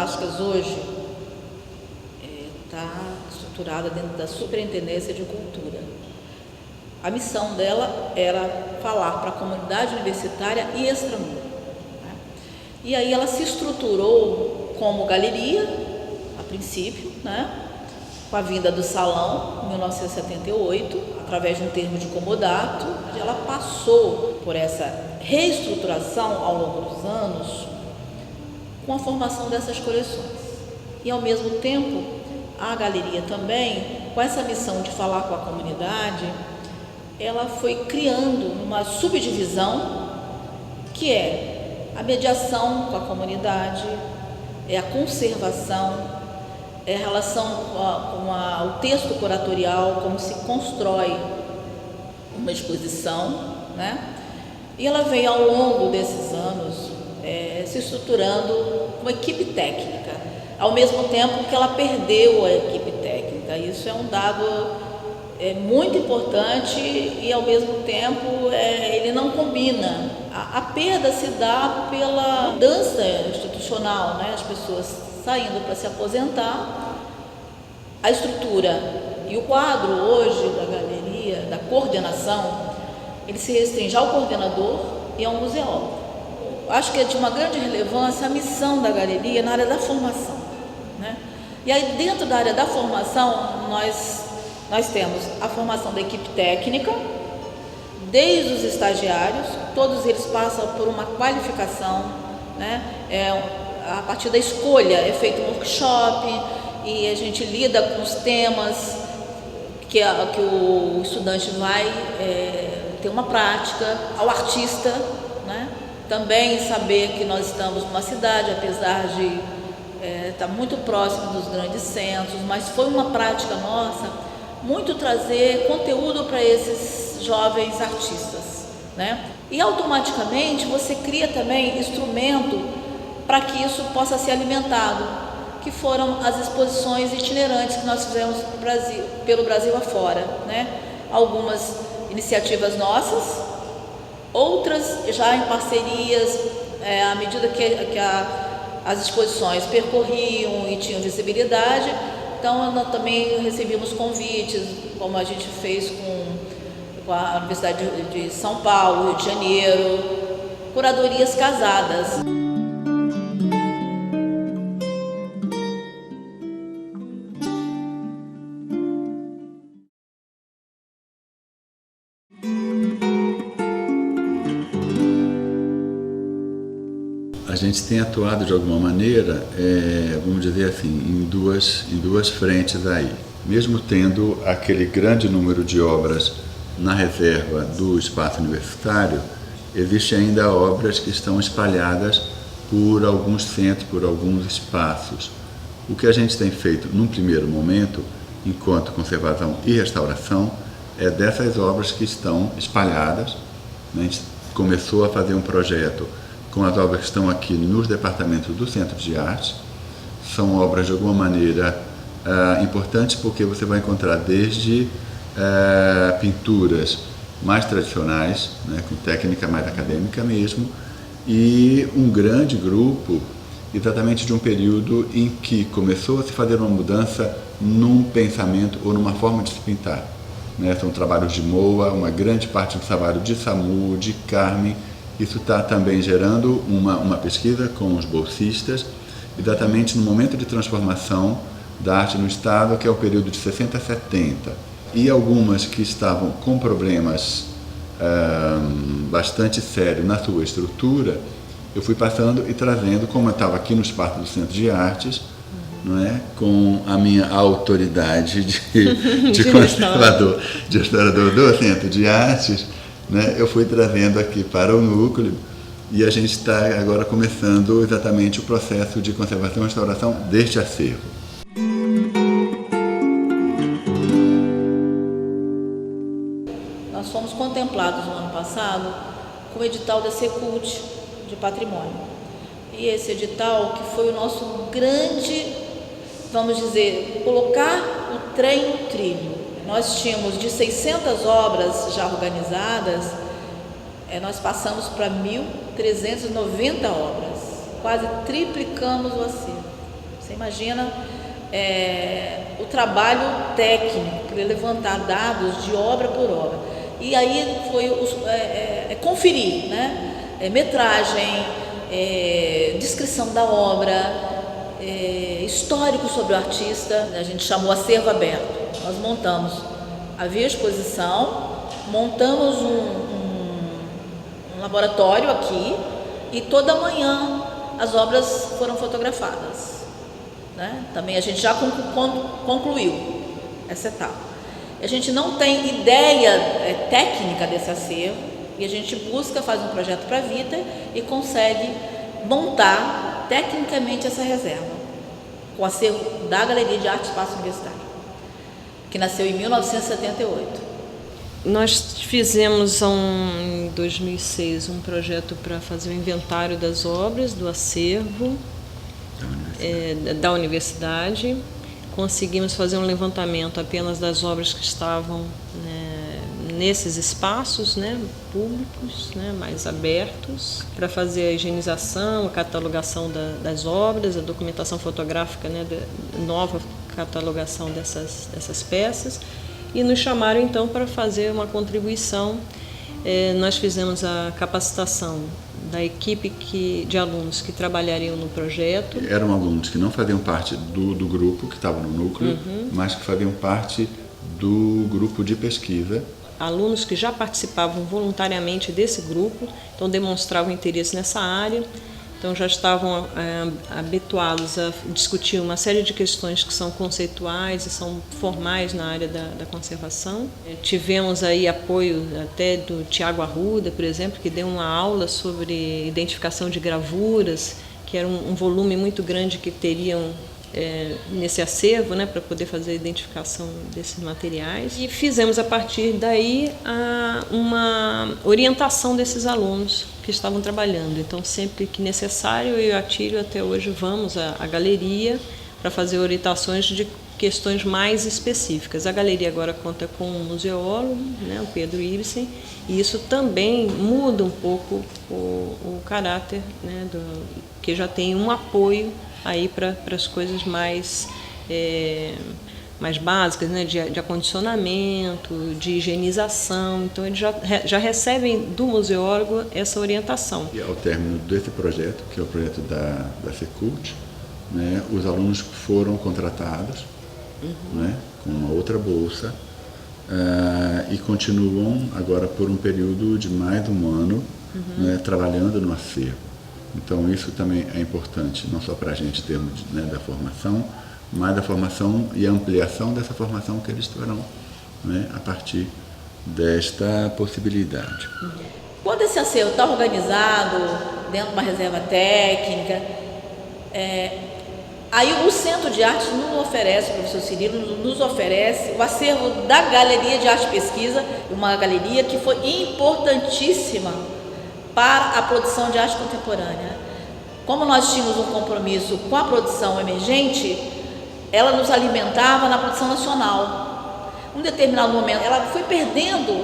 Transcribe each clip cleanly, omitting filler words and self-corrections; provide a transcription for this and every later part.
plásticas hoje está estruturada dentro da Superintendência de Cultura. A missão dela era falar para a comunidade universitária e extramuros, né? E aí ela se estruturou como galeria, a princípio, né? Com a vinda do salão, em 1978, através de um termo de comodato, ela passou por essa reestruturação ao longo dos anos com a formação dessas coleções. E, ao mesmo tempo, a galeria também, com essa missão de falar com a comunidade, ela foi criando uma subdivisão que é a mediação com a comunidade, é a conservação, é a relação com o texto curatorial, como se constrói uma exposição, né? E ela vem ao longo desses anos se estruturando uma equipe técnica, ao mesmo tempo que ela perdeu a equipe técnica. Isso é um dado muito importante e, ao mesmo tempo, ele não combina. A perda se dá pela mudança institucional, né? As pessoas saindo para se aposentar. A estrutura e o quadro hoje da galeria, da coordenação, ele se restringe ao coordenador e ao museólogo. Acho que é de uma grande relevância a missão da galeria na área da formação, né? E aí, dentro da área da formação, nós temos a formação da equipe técnica, desde os estagiários, todos eles passam por uma qualificação, né? A partir da escolha é feito um workshop e a gente lida com os temas que o estudante vai ter uma prática. Ao artista, né? Também saber que nós estamos numa cidade, apesar de estar muito próximo dos grandes centros, mas foi uma prática nossa muito trazer conteúdo para esses jovens artistas, né? E automaticamente você cria também instrumento para que isso possa ser alimentado, que foram as exposições itinerantes que nós fizemos pelo Brasil afora, né? Algumas iniciativas nossas, outras já em parcerias, à medida que as exposições percorriam e tinham visibilidade. Então, nós também recebemos convites, como a gente fez com a Universidade de São Paulo, Rio de Janeiro, curadorias casadas. A gente tem atuado de alguma maneira, vamos dizer assim, em duas frentes aí. Mesmo tendo aquele grande número de obras na reserva do espaço universitário, existem ainda obras que estão espalhadas por alguns centros, por alguns espaços. O que a gente tem feito num primeiro momento, enquanto conservação e restauração, é dessas obras que estão espalhadas. A gente começou a fazer um projeto com as obras que estão aqui nos departamentos do Centro de Arte. São obras de alguma maneira importantes, porque você vai encontrar desde pinturas mais tradicionais, né, com técnica mais acadêmica mesmo, e um grande grupo exatamente de um período em que começou a se fazer uma mudança num pensamento ou numa forma de se pintar, né? São trabalhos de Moa, uma grande parte do trabalho de Samu, de Carmen. Isso está também gerando uma pesquisa com os bolsistas, exatamente no momento de transformação da arte no Estado, que é o período de 60 a 70. E algumas que estavam com problemas bastante sérios na sua estrutura, eu fui passando e trazendo, como eu estava aqui no espaço do Centro de Artes, não é? Com a minha autoridade de conservador, de restaurador do Centro de Artes, né? Eu fui trazendo aqui para o núcleo e a gente está agora começando exatamente o processo de conservação e restauração deste acervo. Nós fomos contemplados no ano passado com o edital da Secult de Patrimônio. E esse edital que foi o nosso grande, vamos dizer, colocar o trem no trilho. Nós tínhamos de 600 obras já organizadas, nós passamos para 1.390 obras, quase triplicamos o acervo. Você imagina o trabalho técnico para levantar dados de obra por obra. E aí foi conferir, né? Metragem, descrição da obra, histórico sobre o artista. A gente chamou acervo aberto. Nós montamos, havia exposição, montamos um laboratório aqui e toda manhã as obras foram fotografadas, né? Também a gente já concluiu essa etapa. A gente não tem ideia técnica desse acervo e a gente faz um projeto para a Vita e consegue montar tecnicamente essa reserva com o acervo da Galeria de Arte Espaço Universitário, que nasceu em 1978. Nós fizemos em 2006 um projeto para fazer o inventário das obras do acervo da universidade. Conseguimos fazer um levantamento apenas das obras que estavam nesses espaços, né, públicos, né, mais abertos, para fazer a higienização, a catalogação das obras, a documentação fotográfica, né, nova catalogação dessas peças. E nos chamaram então para fazer uma contribuição. Nós fizemos a capacitação da equipe de alunos que trabalhariam no projeto. Eram alunos que não faziam parte do grupo, que estavam no núcleo, mas que faziam parte do grupo de pesquisa. Alunos que já participavam voluntariamente desse grupo, então demonstravam interesse nessa área. Então já estavam habituados a discutir uma série de questões que são conceituais e são formais na área da conservação. Tivemos aí apoio até do Tiago Arruda, por exemplo, que deu uma aula sobre identificação de gravuras, que era um volume muito grande que teriam nesse acervo, né, para poder fazer a identificação desses materiais. E fizemos a partir daí uma orientação desses alunos que estavam trabalhando. Então, sempre que necessário, eu e a Atílio até hoje vamos à galeria para fazer orientações de questões mais específicas. A galeria agora conta com um museólogo, né, o Pedro Ibsen, e isso também muda um pouco o caráter, né, que já tem um apoio aí para as coisas mais básicas, né, de acondicionamento, de higienização. Então, eles já recebem do museólogo essa orientação. E ao término desse projeto, que é o projeto da Secult, né, os alunos foram contratados, né, com uma outra bolsa e continuam agora por um período de mais de um ano, né, trabalhando no acervo. Então, isso também é importante, não só para a gente em termos da formação, mas da formação e a ampliação dessa formação que eles terão, né, a partir desta possibilidade. Quando esse acervo está organizado dentro de uma reserva técnica, aí o Centro de Arte nos oferece, o professor Cirilo nos oferece o acervo da Galeria de Arte e Pesquisa, uma galeria que foi importantíssima para a produção de arte contemporânea. Como nós tínhamos um compromisso com a produção emergente, ela nos alimentava na produção nacional. Em um determinado momento, ela foi perdendo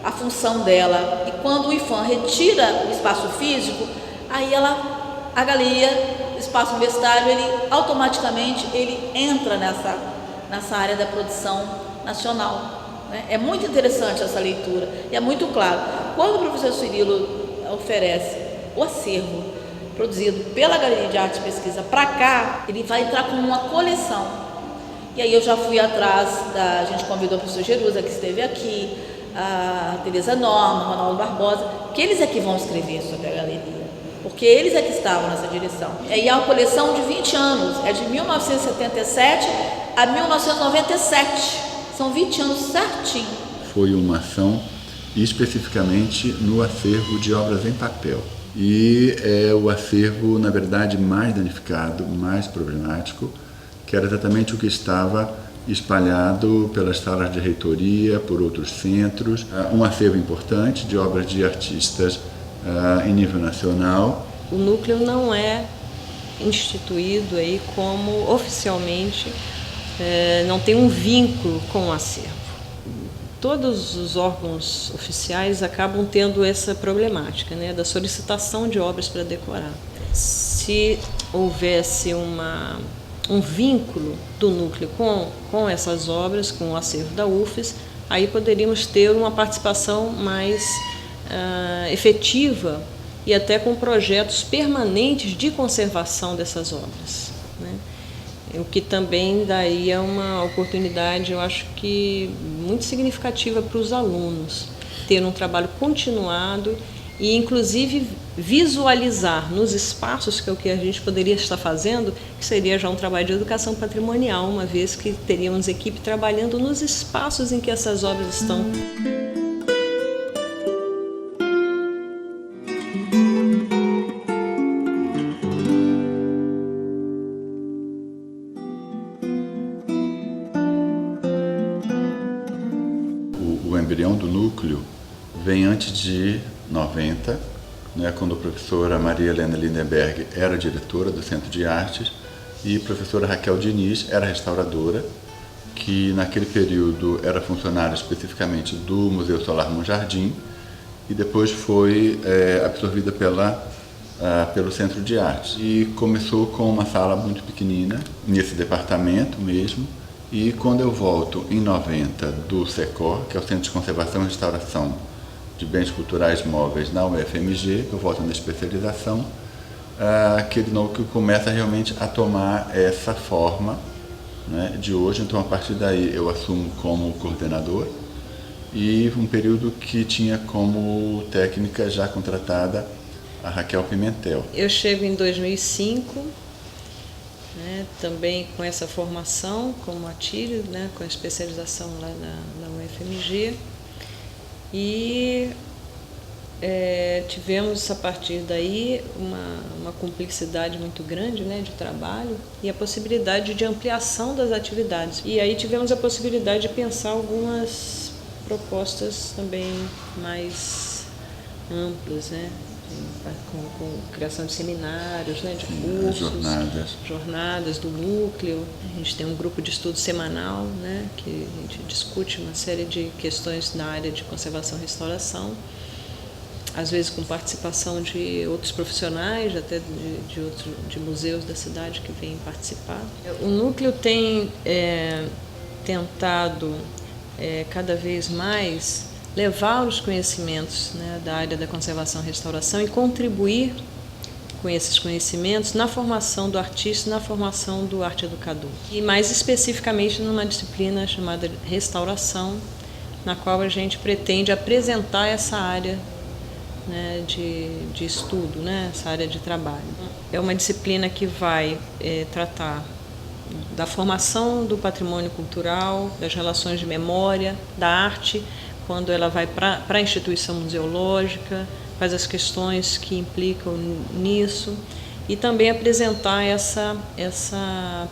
a função dela, e quando o IPHAN retira o espaço físico, aí a galeria, o espaço universitário, automaticamente entra nessa área da produção nacional, né? É muito interessante essa leitura, e é muito claro. Quando o professor Cirilo oferece o acervo produzido pela Galeria de Arte e Pesquisa para cá, ele vai entrar com uma coleção. E aí eu já fui atrás, a gente convidou o professor Jerusa, que esteve aqui, a Tereza Norma, o Ronaldo Barbosa, que eles é que vão escrever sobre a galeria, porque eles é que estavam nessa direção. E é uma coleção de 20 anos, é de 1977 a 1997, são 20 anos certinho. Foi uma ação especificamente no acervo de obras em papel. E é o acervo, na verdade, mais danificado, mais problemático, que era exatamente o que estava espalhado pelas salas de reitoria, por outros centros. Um acervo importante de obras de artistas em nível nacional. O núcleo não é instituído aí como oficialmente, não tem um vínculo com o acervo. Todos os órgãos oficiais acabam tendo essa problemática, né, da solicitação de obras para decorar. Se houvesse uma um vínculo do núcleo com essas obras, com o acervo da UFES, aí poderíamos ter uma participação mais efetiva e até com projetos permanentes de conservação dessas obras, né? O que também daí é uma oportunidade, eu acho que muito significativa para os alunos, ter um trabalho continuado e inclusive visualizar nos espaços, que é o que a gente poderia estar fazendo, que seria já um trabalho de educação patrimonial, uma vez que teríamos equipe trabalhando nos espaços em que essas obras estão. O embrião do núcleo vem antes de 90, né, quando a professora Maria Helena Lindenberg era diretora do Centro de Artes e a professora Raquel Diniz era restauradora, que naquele período era funcionária especificamente do Museu Solar Monjardim e depois foi absorvida pelo Centro de Artes. E começou com uma sala muito pequenina, nesse departamento mesmo, e quando eu volto em 90 do SECOR, que é o Centro de Conservação e Restauração de Bens Culturais Móveis na UFMG, eu volto na especialização, aquele núcleo começa realmente a tomar essa forma, né, de hoje. Então, a partir daí, eu assumo como coordenador e um período que tinha como técnica já contratada a Raquel Pimentel. Eu chego em 2005, né, também com essa formação como Atílio, né, com a especialização lá na UFMG, e tivemos a partir daí uma cumplicidade muito grande, né, de trabalho e a possibilidade de ampliação das atividades. E aí tivemos a possibilidade de pensar algumas propostas também mais amplas, né, com criação de seminários, né, de cursos, jornadas do núcleo. A gente tem um grupo de estudo semanal, né, que a gente discute uma série de questões na área de conservação e restauração, às vezes com participação de outros profissionais, até de museus da cidade que vêm participar. O núcleo tem tentado cada vez mais levar os conhecimentos, né, da área da conservação e restauração e contribuir com esses conhecimentos na formação do artista, na formação do arte educador. E mais especificamente numa disciplina chamada restauração, na qual a gente pretende apresentar essa área, né, de estudo, né, essa área de trabalho. É uma disciplina que vai tratar da formação do patrimônio cultural, das relações de memória, da arte, quando ela vai para a instituição museológica, faz as questões que implicam nisso, e também apresentar essa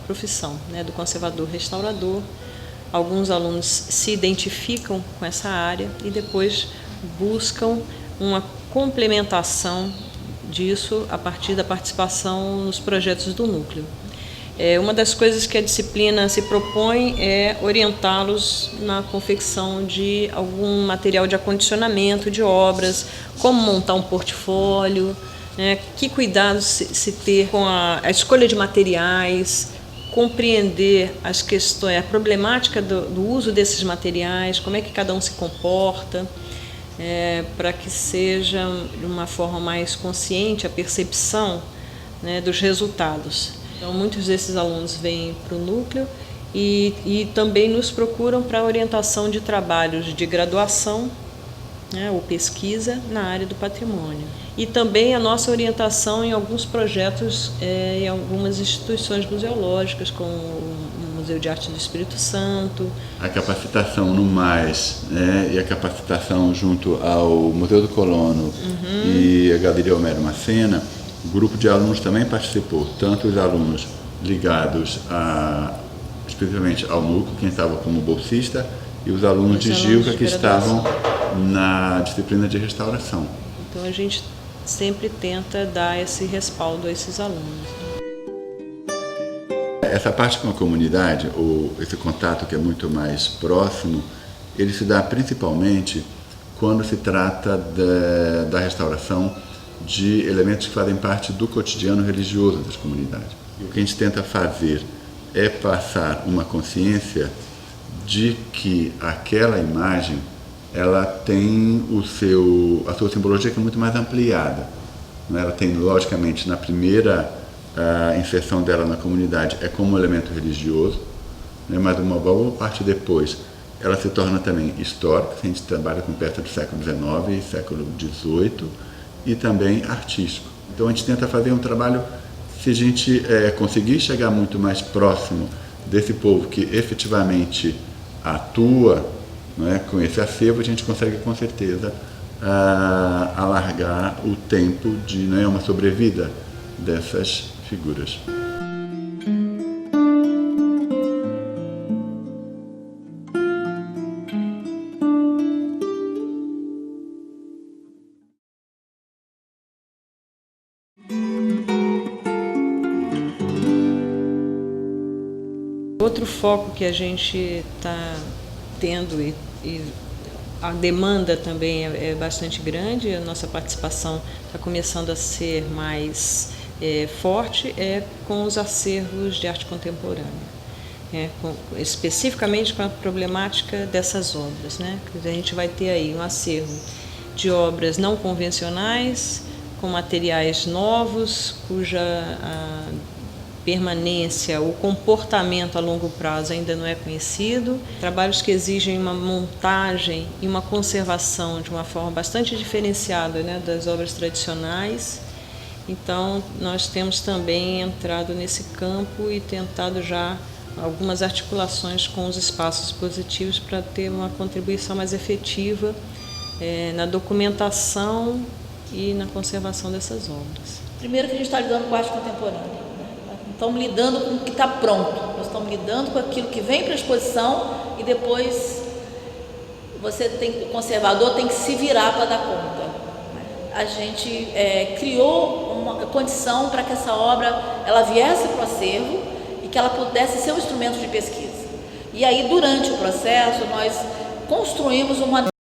profissão, né, do conservador-restaurador. Alguns alunos se identificam com essa área e depois buscam uma complementação disso a partir da participação nos projetos do núcleo. Uma das coisas que a disciplina se propõe é orientá-los na confecção de algum material de acondicionamento de obras, como montar um portfólio, né, que cuidados se ter com a escolha de materiais, compreender as questões, a problemática do uso desses materiais, como é que cada um se comporta, para que seja de uma forma mais consciente a percepção, né, dos resultados. Então, muitos desses alunos vêm para o núcleo e também nos procuram para orientação de trabalhos de graduação, né, ou pesquisa na área do patrimônio. E também a nossa orientação em alguns projetos em algumas instituições museológicas, como o Museu de Arte do Espírito Santo. A capacitação no MAIS, né, e a capacitação junto ao Museu do Colono e a Galeria Homero Macena, o grupo de alunos também participou, tanto os alunos ligados especificamente ao núcleo, quem estava como bolsista, e os alunos de Gilca que estavam na disciplina de restauração. Então a gente sempre tenta dar esse respaldo a esses alunos. Essa parte com a comunidade, ou esse contato que é muito mais próximo, ele se dá principalmente quando se trata da restauração de elementos que fazem parte do cotidiano religioso das comunidades. E o que a gente tenta fazer é passar uma consciência de que aquela imagem ela tem a sua simbologia que é muito mais ampliada. Ela tem, logicamente, na primeira inserção dela na comunidade é como um elemento religioso, mas uma boa parte depois ela se torna também histórica. A gente trabalha com peças do século XIX e século XVIII, e também artístico. Então a gente tenta fazer um trabalho, se a gente conseguir chegar muito mais próximo desse povo que efetivamente atua, com esse acervo, a gente consegue com certeza alargar o tempo de uma sobrevida dessas figuras. Outro foco que a gente está tendo e a demanda também é bastante grande, a nossa participação está começando a ser mais forte, com os acervos de arte contemporânea, especificamente com a problemática dessas obras. A gente vai ter aí um acervo de obras não convencionais, com materiais novos, cuja permanência, o comportamento a longo prazo ainda não é conhecido. Trabalhos que exigem uma montagem e uma conservação de uma forma bastante diferenciada das obras tradicionais. Então, nós temos também entrado nesse campo e tentado já algumas articulações com os espaços expositivos para ter uma contribuição mais efetiva na documentação e na conservação dessas obras. Primeiro que a gente está lidando com a arte contemporânea. Estamos lidando com o que está pronto, nós estamos lidando com aquilo que vem para a exposição e depois o conservador tem que se virar para dar conta. A gente criou uma condição para que essa obra ela viesse para o acervo e que ela pudesse ser um instrumento de pesquisa. E aí, durante o processo, nós construímos uma